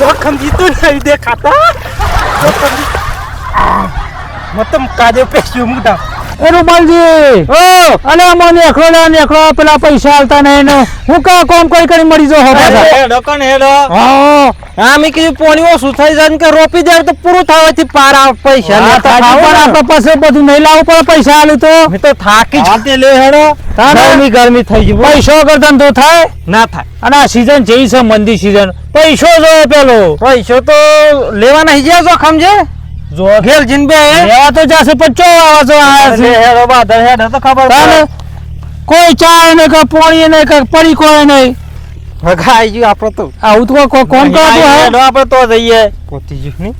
જોખમ જીતો નહીં દેખાતા મતમ કાદે પેસ્યું મુટા એ રૂપાલજી ઓ અલે મને નેખડો પેલા પૈસા આલતા નહીં ને હું કા કોમ કોઈ કરી મરી જો હો પાછા હેડો કણ હેડો હા હા મે કીધું પોણી ઓછું થઈ જાય કે રોપી દે તો પૂરું થાવાથી પાર આવ પૈસા હા, લેતા તાજી પણ આપણે પાસે બધું નહીં લાવવું પડે પૈસા આલું તો મે તો થાકી જતે લે હેડો ગરમી થઈ ગઈ પૈસો વગર ધંધો થાય ના થાય અને આ સીઝન જેવી છે મંદી સીઝન પૈસો જોયો પેલો પૈસો તો લેવા નહીં ગયા જોખમ છે જો ઘેર જીનબે લેવા તો જાશે પણ ચો આવા આયા છે હેડો બાદર હેડો તો ખબર તાને કોઈ ચા નહીં કે પાણી નહીં કે પડી કોઈ નહીં ભગાઈ ગયું આપણે તો આવું તો કોણ કરતું હે હેડો આપણે તો જઈએ પોતી જ્યું ની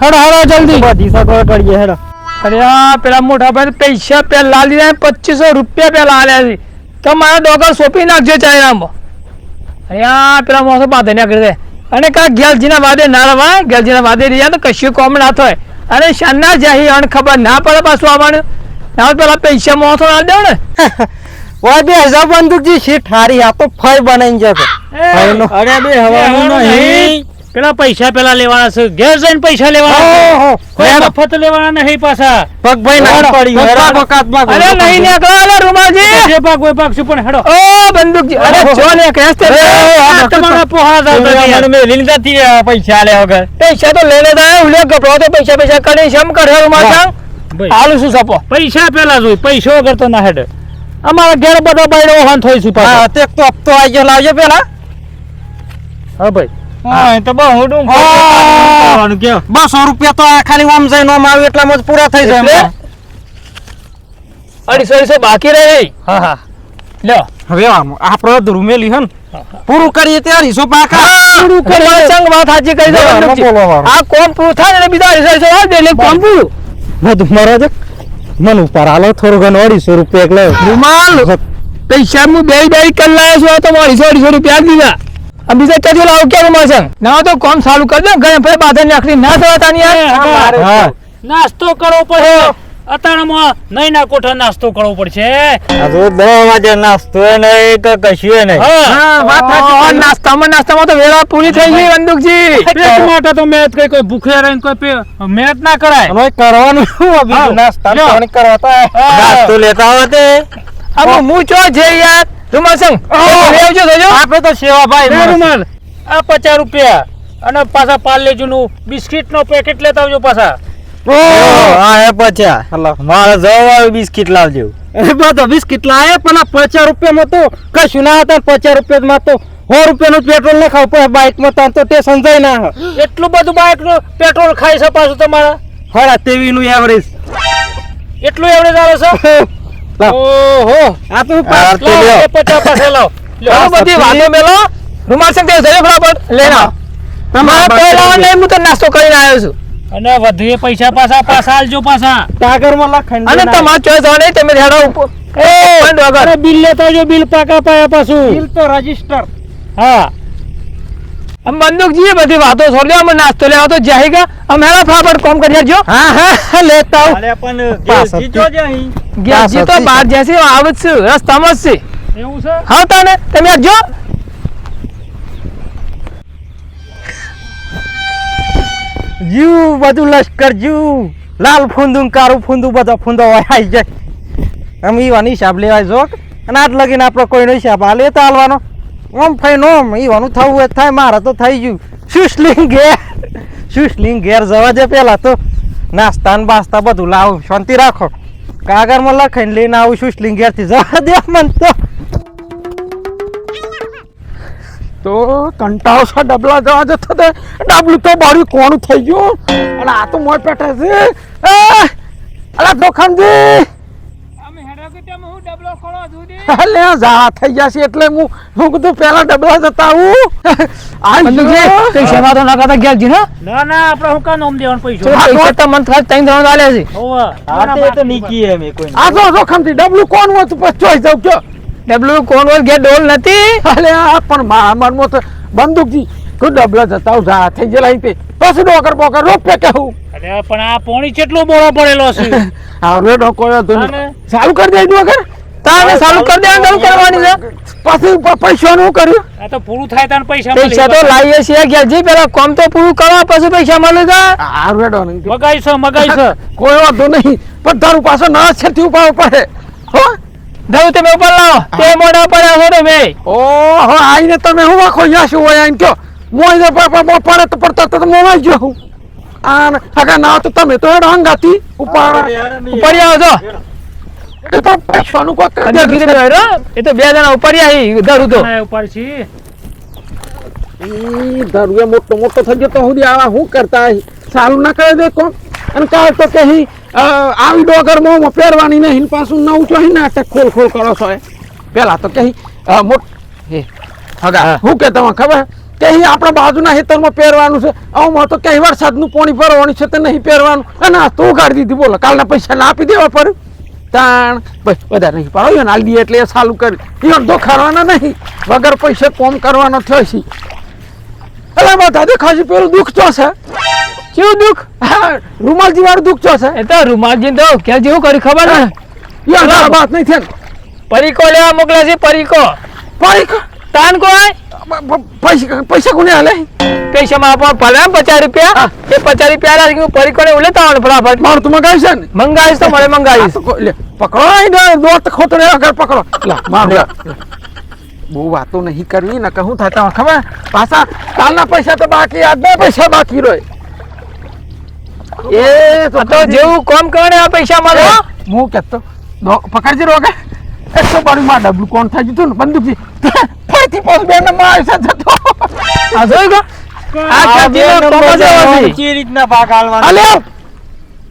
હેડો જલ્દી બધી સગવડ કરીએ હેડો અરે આ પેલા મોટા ભાઈ પૈસા પેલા લીધા 2500 રૂપિયા પેલા આલ્યા છે તો મારા ડોગર સોંપી નાખજો ચાઇનામાં અરે આ પેલા મોસો બાંધે નાખી દે અને કા ગેલજીના વાદે ના રવાય ગેલજીના વાદે રહ્યા તો કશું કોમ ના થાય અને શાના જાહી અણ ખબર ના પડે પાછું આવવાનું ના પેલા પૈસા મોસો ના દેવ ને ઓય બે હજાર બંદૂકજી શીટ હારી આ તો ફઈ બનાઈ જતો અરે બે હવાનું નહીં પેલા પૈસા પેલા લેવાના છે ઘેર જઈને પૈસા લેવાના ઓહો કોઈ મફત લેવાના નહીં પાછા પગભાઈ ના પડી બકાતમાં અરે નહીં નીકળો અરે રૂમાજી જે ભાગ કોઈ ભાગ શું પણ હેડો ઓ બંદૂકજી અરે જો ને કેસ્તે તમારા પોહા જાવ મે લીંદાથી પૈસા લે વગર પૈસા તો લેને દા ઉલે ગપડો તો પૈસા કરી શમ કરે રૂમાસા હાલું શું સપો પૈસા પેલા જોઈ પૈસો વગર તો ના હેડે અમારા ઘેર બધા બાયડો વાહન થઈ છે પાછા હા તે તો હપ્તો આવી ગયો લાવજો પેલા હા ભાઈ હા તો બહુ હુડું કરવાનું કે 200 રૂપિયા તો ખાલી ઓમ જઈને ઓમ આવે એટલામાં જ પૂરા થઈ જાય 250 બાકી રહે હા હા લ્યો હવે આપણો ધ્રુમેલી હન પૂરું કરીએ ત્યારે હિસો પાકા પૂરું કરી સંગ વાત સાચી કરી દો આ કોમ પૂરું થાય ને બીજા 250 આ દે લે કોમ પૂરું બધું મારો જ મન ઉપર આલો થોડું ઘણું 250 રૂપિયા એટલે રૂમાલ પૈસા હું બે કરી લાવ્યો છું તો 250 રૂપિયા દીધા આ બીજા ચાજો લાવ કે રૂમાલ સંગ ના તો કોમ ચાલુ કરી દે ગયે ભાઈ બાધા નાખી ના થવા તાની હા નાસ્તો કરવો પડે અતાણામાં નહીં ના કોઠા નાસ્તો કરવો પડશે આ તો 10 વાગે નાસ્તો નહીં કે કશું નહીં હા વાત સાચી નાસ્તામાં તો વેળા પૂરી થઈ ગઈ બંદૂકજી પેટ માટે તો મેં કોઈ ભૂખે રહીને કોઈ મહેનત ના કરાય હવે કરવાનું શું અભી નાસ્તા પાણી કરવાતા નાસ્તો લેતા હોતે હવે હું ચો છે યાર રૂમાલ સંગ લેવજો થજો આપણે તો સેવા ભાઈ રૂમાલ આ 50 રૂપિયા અને પાછા પાર્લેજી નું બિસ્કિટ નો પેકેટ લેતા આવજો પાછા હા એ 50 મારે જવા બિસ્કિટ લાવજો એ બધો બિસ્કિટ લાવે પણ આ 50 રૂપિયામાં તો કશું ના હતા 50 રૂપિયામાં તો 100 રૂપિયાનું પેટ્રોલ ના ખાવ પડે બાઇકમાં તો સ્ટેશન જાય ના એટલું બધું બાઇક નું પેટ્રોલ ખાઈ છે પાછું તમારા હરા તેવી નું એવરેજ એટલું એવરેજ આવે છે ઓહો આ તો 50 પાસે લાવ લો બધી વાતો મેલો રૂમાલ સંગ તે જરે ફટાફટ લેના તમારા કોઈ લાવ નહીં હું તો નાસ્તો કરીને આવ્યો છું અને વધુ પૈસા પાછા આલજો પાછા કાગળમાં લખાઈને અને તમાર ચોઈસ હોય નહીં તમે હેડો ઉપર એ બંધ વગર બિલ લેતા જો બિલ પાકા પાયા પાછું બિલ તો રજીસ્ટર હા हम बंदूक जी बધી વાતો છોડ દે અમે નાસ્તો લેવા તો જાહેગા અમે હેડા ફટાફટ કામ કરી જો હા લેતા હું અરે પણ જીજો જ અહીં ગયા જી તો બાર જેસી આવત છે રસ્તામાં છે એવું છે હા તાને તમે જો જીવ બધું લશ્કર જીવ લાલ ફૂંદું કારું ફૂંદું બધા ફૂંદો આવી જાય અમે ઈવાનો હિસાબ લેવાય જો અને આટ લગીને આપણે કોઈનો હિસાબ આ લેતા હાલવાનો ઓમ ફાઈન ઓમ ઈવાનું થવું હોય થાય મારે તો થઈ ગયું સુશલિંગ ઘેર જવા દે પેલા તો નાસ્તા ને બાસ્તા બધું લાવું શાંતિ રાખો કાગળમાં લખાઈને લઈને આવું સુશલિંગ ઘેરથી જવા દે મન તો કંટાળો છે ડબલા જવા જતો તે ડબલું તો બારી કોણ થઈ ગયું અને આ તો મોય પેટે છે અલા દોખનજી અમે હેડા કે તેમ હું ડબલો ખોળો દૂધી લે જા થઈ ગયા છે એટલે હું કીધું પેલા ડબલા જતા હું આ બંદુજી પૈસા માં તો ના કાતા ગેલજી ના આપણે હું કા નોમ દેવાનું પૈસો પૈસા તો મન ખાસ તઈ દેવાનું આલે છે ઓવા આ તો નીકી હે મે કોઈ આ તો દોખનજી ડબલું કોણ હોય તો પછી ચોઈ જાવ કે ડબલું કોણ હોય કે ડોલ નથી અલે આ પણ મનમાં તો બંદૂકજી કો ડબલા જતા જા થઈ ગયેલા તે પછી ડોકર બોકર રોપે કહું અરે પણ આ પોણી કેટલો મોળો પડેલો છે હવે ડોકોયો તો ચાલુ કરી દે ડોકર તાને ચાલુ કરી દે ચાલુ કરવાની છે પછી પૈસાનું શું કર્યું આ તો પૂરું થાય તાન પૈસા પૈસા તો લાવીએ છીએ ઘેરજી પેલા કામ તો પૂરું કરવા પછી પૈસા મળે છે હારું હેડો ને મગાઈ કોઈ વાંધો નહીં પણ તારું પાછો ના છેથી ઉપાડવો પડે હો ધવ તમે ઉપર લાવો તે મોઢા પડ્યા છો તમે ઓહો આઈને તમે હું આખો યા શું હોય આઈને કયો મોય પડે તો પડતા તો મોવાઈ ગયો હું આને હગા ના તો તમે તો હેડો હંગાતી ઉપર આવો છો એ તો પૈસાનું કોક કરી અંદર દે. કીધું હેરો એ તો બે જણા ઉપર આવી ધરું તો ઉપર છી ઈ દારૂએ મોટો મોટો થઈ ગયો તો સુધી આવા હું કરતા હી? ચાલુ ના કરે દે કોણ અને કાલ તો કહી આવી ડોગર મોં પહેરવાની નહીં પાછું નવું ચોહી નાટક ખોલ ખોલ કરો છો એ પેલા તો કહી મોટ હે હગા હું કે તમને ખબર કહી આપણા બાજુના ખેતરમાં પહેરવાનું છે આવું તો કહી વરસાદનું પાણી ભરવાનું છે તો નહીં પહેરવાનું અને આ તો ઉગાડી દીધી બોલો કાલના પૈસા ના આપી દેવા પડે તાણ બસ વધારે નહીં પાડો ને આલી દઈએ એટલે એ ચાલુ કરી ઈવન તો ખરવાના નહીં વગર પૈસે કોમ કરવાનો થયો છે એટલે બધા દેખાશે પેલું દુઃખ ચો છે કેવું દુઃખ હા રૂમાલજી વાળું દુઃખ ચો છે એ તો રૂમાલજી તો કે જેવું કરી ખબર ને યાર વાત નહીં છે પરીકો લેવા મોકલ્યા છે પરીકો પૈસા તાન કોઈ પૈસા કોને હાલે પૈસા માં આપવા ભલે 50 રૂપિયા એ 50 રૂપિયા રાખી પરીકો ને લેતા આવવાનું ફટાફટ મારું તો મંગાવીશ ને મંગાવીશ તો મળે મંગાવીશ લે પકડો ને દોસ્ત ખોટરે આગળ પકડો લા માર બહુ વાતો નહીં કરવી ને કહું થતા ખબર પાછા કાલના પૈસા તો બાકી આજના પૈસા બાકી રહે એ તો જેવું કામ કરે આ પૈસા મળે હું કહેતો પકડજી રોગે 122 માં ડબલું કોણ થઈ ગયું ને બંદૂકથી ફરીથી પોસ બે નંબર આવશે જતો આ જોઈ ગયો આ ખેતીનો કોમો જેવો છે રીતના ભાગ હાલવાનો અલે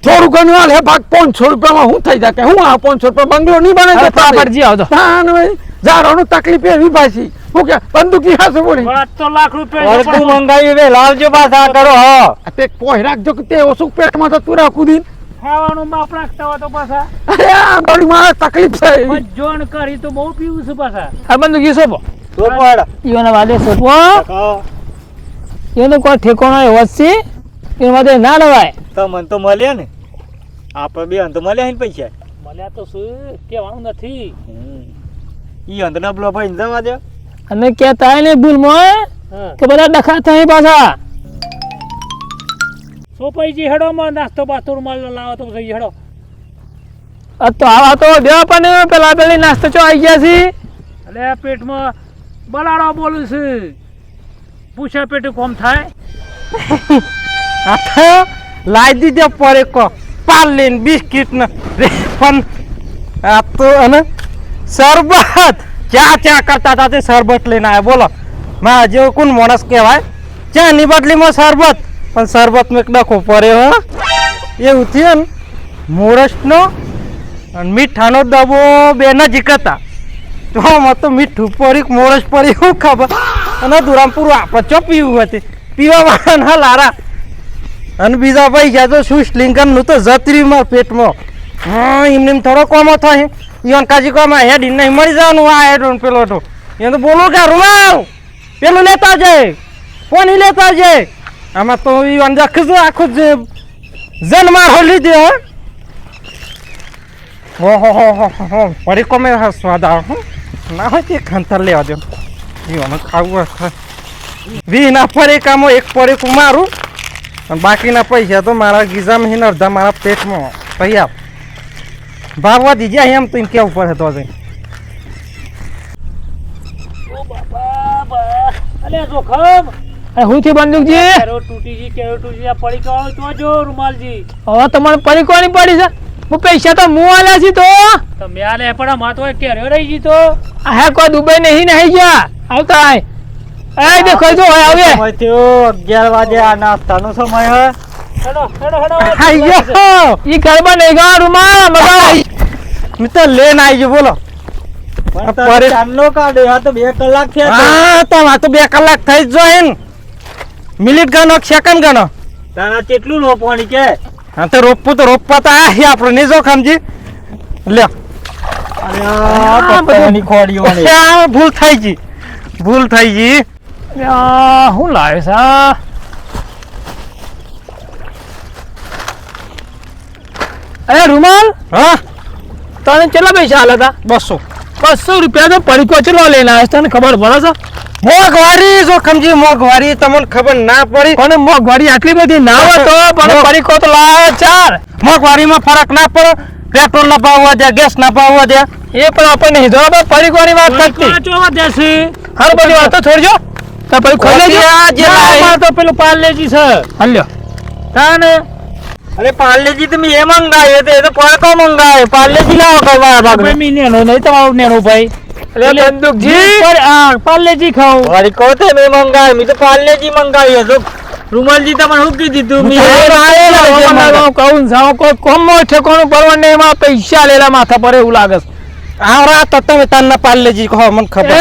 થોડું ઘણું હાલ હે ભાગ 500 રૂપિયામાં હું થઈ જાય કે હું આ 500 રૂપિયા બંગલો નહીં બને તો ફટાફટજી આવજો તાન ભાઈ જારોનું તકલીફ એવી પાછી હું કે બંદૂકી હાસે બોલી તો લાખ રૂપિયા વળતું મંગાવી વે લાવજો પાછા કરો હો તે કોઈ રાખજો કે તે ઓછું પેટમાં તો તું રાખું દીન ખાવાનું માપ રાખતા હોય તો પાછા અરે આ બડી માં તકલીફ છે જોન કરી તો બહુ પીવું છે પાછા આ બંદૂકી સોપો તો પડ ઈવન વાલે સોપો ખાઓ એનો કોઈ ઠેકાણો એવો છે એના માટે ના લેવાય તમને તો મળ્યા ને આપણે બે તો મળ્યા ને પૈસા મળ્યા તો શું કહેવાનું નથી ઈ અંદરના બ્લો ભાઈ જવા દે અને કહેતા ને ભૂલમાં કે બધા ડખા થાય પાછા સોપાઈજી હેડો માં નાસ્તો બાસ્તો રૂમાલ લાવો તો પછી હેડો તો આવા તો દેવા પણ પેલા પેલી નાસ્તો ચો આવી ગયા છે એટલે પેટમાં બલાડો બોલું છે પૂછા પેટે કોમ થાય આ લાઈ દીધે પરે કો પાર્લેન બિસ્કિટ ને પણ આ તો અને શરબત ચા કરતા હતા તે શરબત લઈને આવ્યા બોલો મારા જેવો કોણ માણસ કહેવાય ચાની બદલીમાં શરબત પણ શરબત મેં ડખો પડ્યો હો એવું થયું ને મોરસનો અને મીઠાનો ડબ્બો બે નજીક હતા તો આમાં તો મીઠું પડી મોરસ પડી શું ખબર અને દુરામપુર આપણે ચો પીવું હતી પીવા વાળા લારા અને બીજા ભાઈ ગયા તો શું સ્લિંકનનું તો જતરી માર પેટમાં હા એમને થોડો કોમો થાય ઈવન કાજી કોમાં હેડ નહીં મળી જવાનું આ હેડ પેલો તો એને તો બોલો કે રૂમાલ પેલું લેતા જાય કોની લેતા જાય આમાં તો ઈવન જખજો આખું જ જન્માર લીધે હો પડી કોમે સ્વાદ આવે ના હોય તે ખંતર લેવા દો ઈવન ખાવું વી ના પડે કામો એક પડે મારું અને બાકીના પૈસા તો મારા ગીઝામાં હિન અડધા મારા પેટમાં તૈયાર ભાગવા દીજે એમ તો એમ કેવું પડે તો અલે જોખમ હું થી બંદૂકજી કેરો તૂટી આ પડી ગયો તો જો રૂમાલજી હવે તમારે પડી કોની પડી છે હું પૈસા તો મું આલ્યા છે તો તમે આલે પણ માતો કેર્યો રહી જી તો આ હે કોઈ દુબઈ નહીં ગયા આવતા એ દેખો જો આવે સમય થયો 11 વાગે આ નાસ્તાનો સમય હે હેડો આયો ઈ ગરબા નહીં ગા રૂમાલ મગાવ મી તો લેન આવજો બોલો પરે ચાંદલો કાઢે આ તો 2 કલાક થયા હા તો આ તો 2 કલાક થઈ જ જોય ને મિનિટ ગણો સેકન્ડ ગણો તારા કેટલું રોપવાની કે હા તો રોપવું તો રોપવા તો આ આપણે નહીં જો ખમજી લે પપ્પાની ખોડીઓની ભૂલ થઈ ગઈ હું લાવે છે અરે રૂમાલ હા તને કેટલા પૈસા હાલ હતા? 200 200 રૂપિયા તો પડીકો ચલો લઈને આવ્યો તને ખબર પડે છે? મોંઘવારી જોખમજી, મોંઘવારી તમને ખબર ના પડી. પણ મોંઘવારી આટલી બધી ના હોય તો પણ પડીકો તો લાવ્યો 4. મોંઘવારીમાં ફરક ના પડે. પેટ્રોલ ના ભાવ વધ્યા, ગેસ ના ભાવ વધ્યા. એ પણ આપણને નહીં જોવા પડીકોની વાત કરતી. ચોવા દેશે હારું બધી વાતો છોડજો. તો પછી ખોલે ખોટી આ જે લાઈ. તો પેલું પાર્લેજી છે હલ્યો તાને અરે પાર્લેજી તમે એ મંગાવ્યો તો એ તો પડકો મંગાવ્યો. પાર્લેજી લાવો કરવા ભાઈ મી નેનો નહીં તમારું નેનો ભાઈ એટલે બંદૂકજી પાર્લેજી ખાઓ મારી કહો તે મેં મંગાવ્યો. મેં તો પાર્લેજી મંગાવ્યો તો રૂમાલજી તમને શું કીધું તું? મેં કહું જાઓ કોઈ કોમ ઠેકોનું પરવાને એમાં પૈસા લેલા માથા પર એવું લાગે છે. આ રાત તમે તારના પાર્લેજી કહો મને ખબર.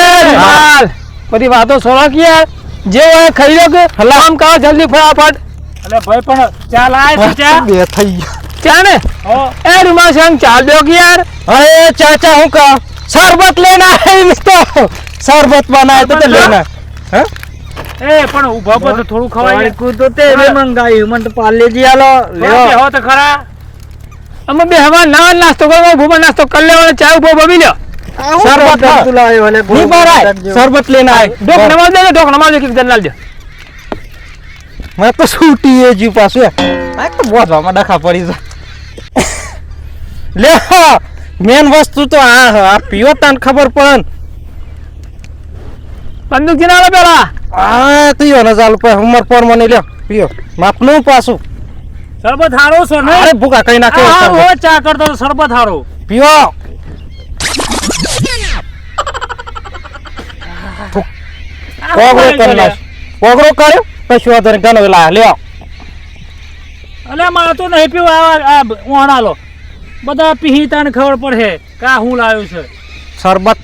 હાલ બધી વાતો છોડો કે યાર જે હોય ખાઈ લો કે કામ કરો જલ્દી ફટાફટ. અલે ભાઈ પણ ચા લાય તું ચા બે થઈ ગયો. ચા ને હો એ રૂમા સંગ ચાલ દો કે યાર. અરે ચાચા હું કહું શરબત લેના આવી તો શરબત બનાય તો લેના. હે એ પણ ઉભા પર તો થોડું ખવાય કુ તો તે મેં મંગાવ્યું. મને તો પાર્લેજી આલો લ્યો. હો તો ખરા અમે બે હવા ના નાસ્તો કરવા ભૂમા નાસ્તો કરી લેવાનો ચા ઉભો બબી લ્યો. શરબત લાવ્યો એટલે નહીં ભરાય. શરબત લેના આય ઢોક નમાજ દે ઢોક નમાજ કે જલ્લાલ દે. મેં તો છૂટી એ જી પાછું આ તો બોધવામાં ડખા પડી જાય. લે મેન વસ્તુ તો આ પીવો તને ખબર પડે ને. બંદૂક જીનાલો પેલા આ પીવો ને ચાલુ પર ઉમર પર મને લ્યો પીવો માપનું પાછું. શરબત હારો છે ને અરે ભૂકા કઈ નાખે હા હો ચા કરતો તો શરબત હારો પીવો. ઓગરો કરી નાખ. ઓગરો કર્યો કશું વાંધો નહીં. ઘણો લા લ્યો. અલે મારે તો નહીં પીવા આ ઓણા લો બધા પીહી તને ખબર પડે કા હું લાવ્યો છે શરબત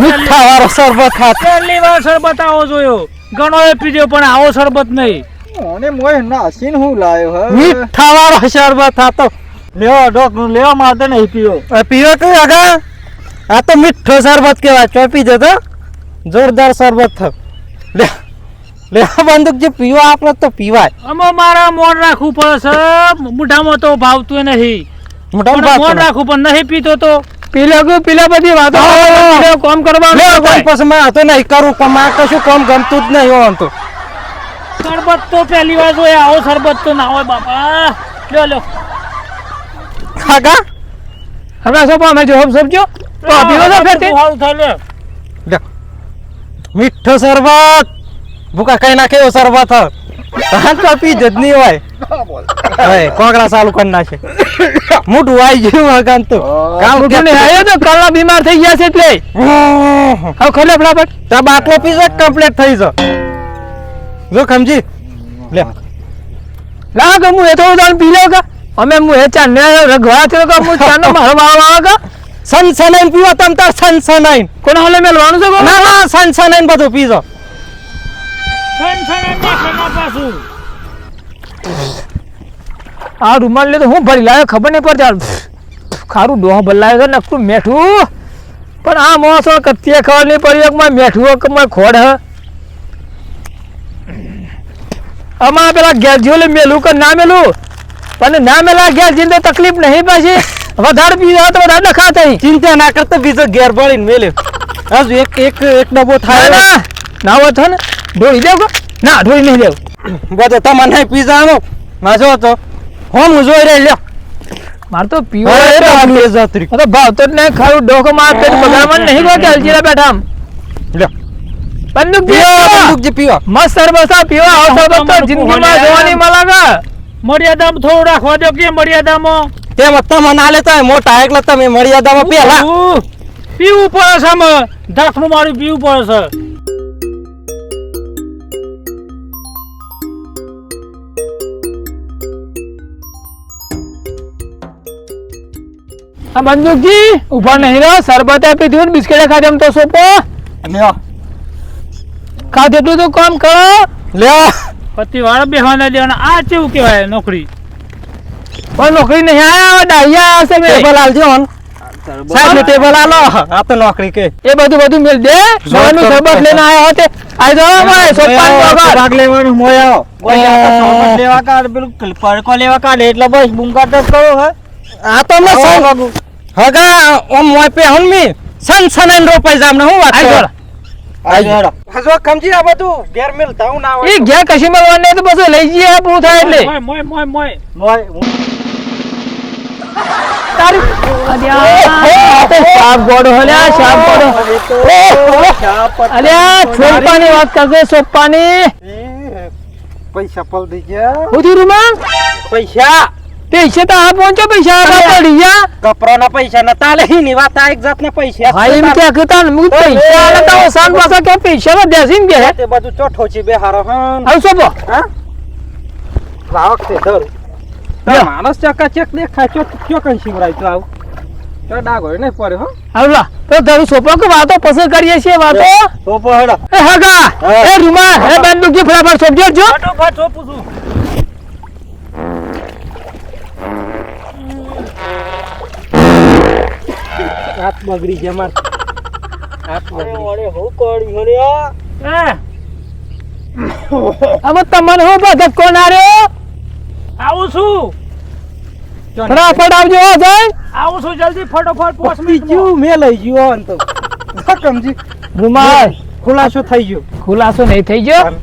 મીઠા વાળો શરબત હાથ. પહેલી વાર શરબત આવો જોયો ઘણો એ પીધો પણ આવો શરબત નહીં અને મોય નાસીન હું લાયો હે મીઠા વાળો શરબત હાથો. લેવા ડોક લેવા માટે નહીં પીયો પીવો કયું આગા? આ તો મીઠો શરબત કહેવાય. ચોપી જતો જોરદાર શરબત થયો. લે લે બંદૂક જે પીવા આપણે તો પીવાય. આમાં મારા મોન રાખવું પડે છે મોઢામાં તો ભાવતું નહીં મોટા પણ મોન રાખવું પણ નહીં પીતો તો પીલા બધી વાતો કામ કરવાનું પછી મેં હતો નહીં કરું પણ મારે કશું કામ ગમતું જ નહીં હોવાનું તો. શરબત તો પહેલી વાર જોયા આવો શરબત તો ના હોય બાપા લ્યો લ્યો આગા હવે શું પામે જો સમજો તો પીવો તો ફેરથી સારું થાય લે લે મીઠો શરબત ભૂકા કઈ નાખે એવો શરબત હાલ તો પી જ નહીં હોય. હવે કોકડા ચાલુ કરી નાખે મોટું આવી ગયું આગળ તો કામ મોટું નહીં આવ્યો તો કાલના બીમાર થઈ ગયા છે એટલે હવે ખોલે ફટાફટ. તો બાટલો પીજો કમ્પ્લીટ થઈ જાવ. જો ખમજી લે લાગ હું એ તો ઉદાહરણ પી લો કે અમે હું એ ચાર ને રગવા થયો કે હું ચાર નો મારો મારો આવે કે સનસનાઈન પીવો તમ તાર સનસનાઈન. કોને હાલે મેલવાનું છે ના ના સનસનાઈન બધું પીજો. પાછું આ રૂમાલ લે તો હું ભરી લાવ્યો ખબર નહીં પડતી ખારું ડોહ બદલાયો છે નકરું મેઠું પણ આ મોસો કત્તીએ ખબર નહીં પડી કે મેઠું કે ખોડ હ આમાં પેલા ગેસ જોલે મેલું કે ના મેલું પણ ના મેલા ગેસ જીને તકલીફ નહીં પાછી વધારે પીવા તો વધારે નખા થઈ. ચિંતા ના કરતો બીજો ઘેર બળીને મેલે હજુ એક એક એક ડબ્બો થાય ના હોય તો ને ઢોળી દેવ કે ના ઢોળી નહીં દેવ બધો તમને પીઝાનો માજો તો હોમ જોઈ રહી લ્યો. મારે તો પીવો તો ભાવ તો નહીં ખારું ડોકો માર પેટ બગાડમાં નહીં ગયો કે અલજીરા બેઠા આમ લ્યો બંદૂક બંદૂકજી પીવો. મસ્ત સરબસા પીવા આવો સરબત તો જિંદગીમાં જોવાની મળે મર્યાદામાં થોડું રાખવા દો કે મર્યાદામાં તેમ તમે ના લેતા મોટા એકલા તમે મર્યાદામાં પેલા પીવું પડે છે આમાં ધાકનું મારું પીવું પડે છે આ બંદૂકજી ઉભા નહીં રહ્યો સરબત આપી દીધું બિસ્કિટ ખાધે એમ તો સોપો લ્યો ખાધે એટલું તો કામ કરો લ્યો પતિ વાળા બેહવાના દેવાના આ કેવું કહેવાય નોકરી પણ નોકરી નહીં આયા ડાયા હશે બે ટેબલ આલજો હન સાહેબ ને ટેબલ આલો આ તો નોકરી કે એ બધું મેલ દે સવાનું સરબત લઈને આયા હોતે આઈ દો ભાઈ સોપાન પગાર ભાગ લેવાનું મોયા કોઈ લેવા કા પેલું પડકો લેવા કા એટલે બસ બૂમ કાઢ કરો હે આ તો મેં હગા ઓમ મોય પે હન મી સન રોપાઈ જામ ને હું વાત આઈ કરું? ગયો આઈ હેડો. જો ખમજી આ બધું ઘેર મેલતા હું ના એ ઘેર કશી મળવાનું નહીં તો પછી લઈ જઈએ પૂરું થાય એટલે મોય તારી સાપ ગોડો હલ્યા સાપ ગોડો અલ્યા છોડપાની વાત કરશે સોપાની પૈસા પલ દઈ ગયા ઉધી રૂમા પૈસા પૈસા તો આ પહોંચો પૈસા પડી ગયા કપરાના પૈસા નતા લે ની વાત આ એક જાતના પૈસા હા એમ કે કહેતા ને હું પૈસા આલતા હો સાત પાછા કે પૈસા નો દેસીન કે હે તે બધું ચોઠો છે બે હારો હન આવ સોપો હા રાવક તે ધર લ્યો. માણસ ચકાચક દેખાય ચો કઈ શિવરાય તો આવ તો ડાગો નહીં પડે હો આવલા તો ધરું સોપો કે વાતો પસંદ કરીએ છીએ વાતો તો પહોળા એ હગા એ રૂમા એ બંદૂકજી ફટાફટ સોપજો જો ફટાફટ ચોપું છું હાથ બગડી ગયા માર હાથ બગડી અરે હું કરી હલ્યા હવે તમને હું ધક્કો ના રહ્યો આવું છું ફટાફટ આવજો હો જય આવું છું જલ્દી ફટોફટ 5 મિનિટ બીજું મે લઈ ગયો અંત સમજી રૂમાલ ખુલાસો થઈ ગયો ખુલાસો નહીં થઈ ગયો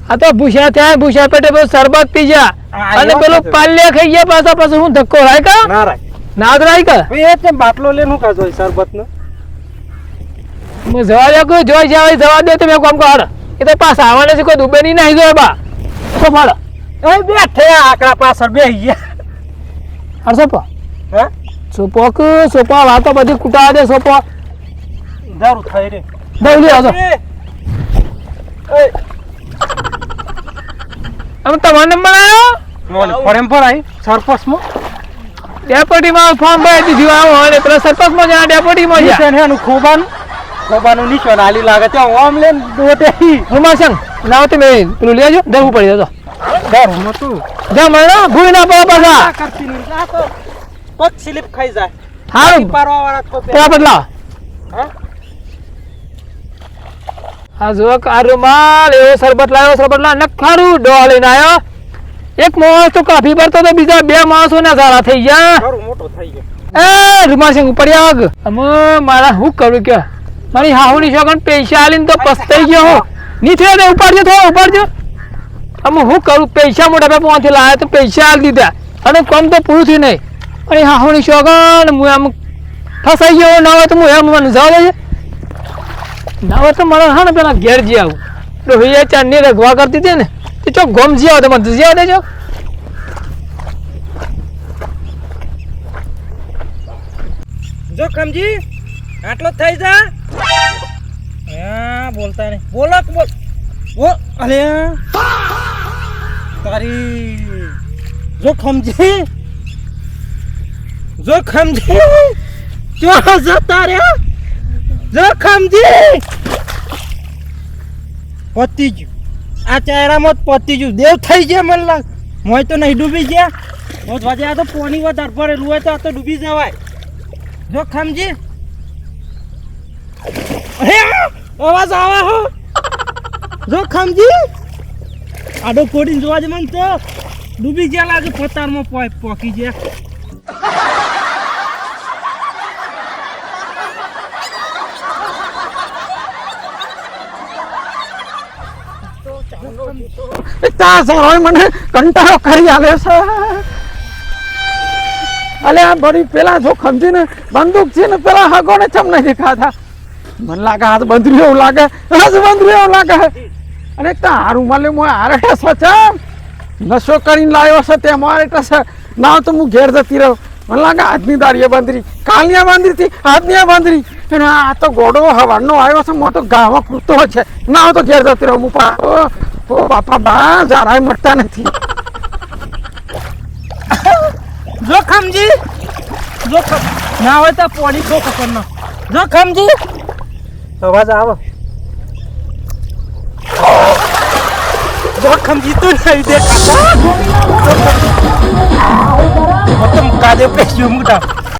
આ તો ભૂસા થયા ભૂસા પેટે પેલું શરબત પી જા અને પેલું પાલ્યા ખાઈ ગયા પાછા પાછું હું ધક્કો રાય કા ના રાય ના રાય કા એ તે બાટલો લે નું કાજો શરબત નો હું જવા દે કોઈ જોઈ જાય જવા દે તમે કોમ કર એ તો પાછા આવવાના છે કોઈ દુબે નહીં જોય બા તો ફાડો એ બેઠે આકડા પાછળ બેહી ગયા અર સોપો હે સોપો વાતો બધી કુટા દે સોપો દારૂ થઈ રે દવલી આવજો અમે તમારો નંબર આવ્યો મોલ ફોરમ પર આઈ સરપસ મો ડેપોટીમાં ફોર્મ ભરી દીધું આવો અને પેલા સરપંચમાં જ્યાં ડેપોટીમાં નિશાન જ્યાં હેનું ખોબાનું નિશાન આલી લાગે તે ઓમ લેન દોટે રૂમાસંગ લાવો તમે પેલું લેજો દરવું પડી જતો દારૂ નતું જા મળો ભૂલ ના પડો પાછા કરતી નહીં આ તો પગ સ્લીપ ખાઈ જાય હારું પારવા વાળા ખોપે પેલા બદલાવ હા આ જો આ રૂમાલ એવો શરબત લાવ્યો નખારું ડોહ લઈને આવ્યો એક માણસ તો કાફી ભરતો તો બીજા બે માણસો ના ઝાડા થઈ ગયા દારૂ મોટો થઈ ગયો એ રૂમાસિંગ ઉપર આગ અમે મારા હું કરું કે મારી હાહુની છોકરાને પૈસા આલીને તો પસ્તાઈ ગયો હું નીચે દે ઉપાડજો થોડો ઉપાડજો અમે હું કરું પૈસા મોટા પે પહોંચી લાયા તો પૈસા આલી દીધા અને કોમ તો પૂરું થયું નહીં અને હાહુની છોકરાને હું આમ ફસાઈ ગયો ના હોય તો હું એમ મને જવા દેજે ના હોય તો મારા હા ને પેલા ઘેર જી આવું રોહિયા ચાંદની રગવા કરતી હતી ને તે ચોક ગોમ જી આવો તો મને જી આવ દેજો જો કમજી આટલો થઈ જા હા બોલતા નહીં બોલો કે બોલ ઓ અલે તારી જો ખમજી જો જતા રે જો ખમજી પતી ગયું આ ચહેરામાં પતી ગયું દેવ થઈ ગયા મને લાગ મોય તો નહીં ડૂબી ગયા મોજ વાજે આ તો પાણી વધારે ભરેલું હોય તો આ તો ડૂબી જવાય જો ખમજી અવાજ આવે હો જો ખમજી આડો ફોડીને જોવા જ મન તો ડૂબી ગયા લાગે પતારમાં પોકી ગયા ત્યાં સરોય મને કંટાળો કરી આલે છે અલે આ બડી પેલા જો ખમજીને બંદૂક છે ને પેલા હગોને ચમ નહીં દેખાતા મને લાગે હાથ બંધર્યો એવું લાગે અને તારું માલે મોય આરે સચમ નશો કરીને લાવ્યો છે તે મારે છે ના તો હું ઘેર જતી રહ્યો મને લાગે હાથની દાડીએ બાંધરી કાલની બાંધરી હતી હાથની બાંધરી અને આ તો ગોડો હવારનો આવ્યો છે મોટો ગાવા કૂદતો છે ના તો ઘેર જતી રહ્યો હું ઓ બાપા બા જારાય મળતા નથી જો ખમજી ના હોય તો પોણી ખો પકડનો જો ખમજી અવાજ આવે જો ખમજી તો નહીં દેખાતા મતલબ કાદે પે મોટા